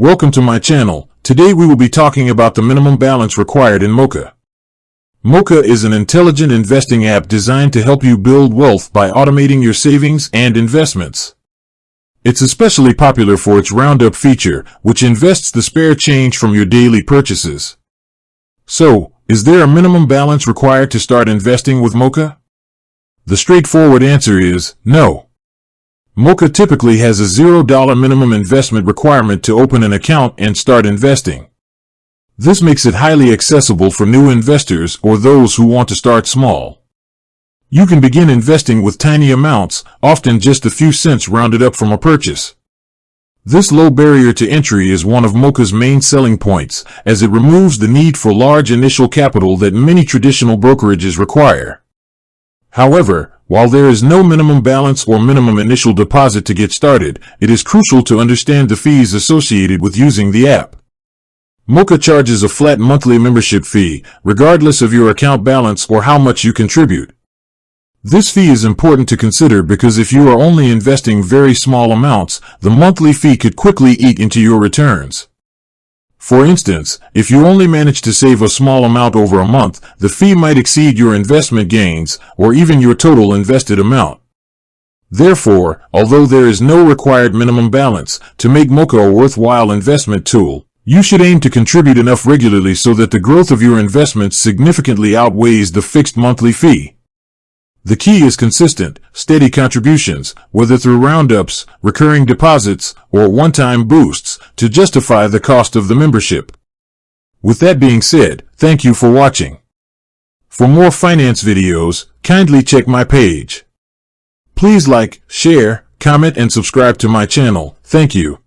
Welcome to my channel. Today we will be talking about the minimum balance required in Moka. Moka is an intelligent investing app designed to help you build wealth by automating your savings and investments. It's especially popular for its roundup feature, which invests the spare change from your daily purchases. So, is there a minimum balance required to start investing with Moka? The straightforward answer is no. Moka typically has a $0 minimum investment requirement to open an account and start investing. This makes it highly accessible for new investors or those who want to start small. You can begin investing with tiny amounts, often just a few cents rounded up from a purchase. This low barrier to entry is one of Moka's main selling points, as it removes the need for large initial capital that many traditional brokerages require. However, while there is no minimum balance or minimum initial deposit to get started, it is crucial to understand the fees associated with using the app. Moka charges a flat monthly membership fee, regardless of your account balance or how much you contribute. This fee is important to consider because if you are only investing very small amounts, the monthly fee could quickly eat into your returns. For instance, if you only manage to save a small amount over a month, the fee might exceed your investment gains, or even your total invested amount. Therefore, although there is no required minimum balance, to make Moka a worthwhile investment tool, you should aim to contribute enough regularly so that the growth of your investments significantly outweighs the fixed monthly fee. The key is consistent, steady contributions, whether through roundups, recurring deposits, or one-time boosts, to justify the cost of the membership. With that being said, thank you for watching. For more finance videos, kindly check my page. Please like, share, comment, and subscribe to my channel. Thank you.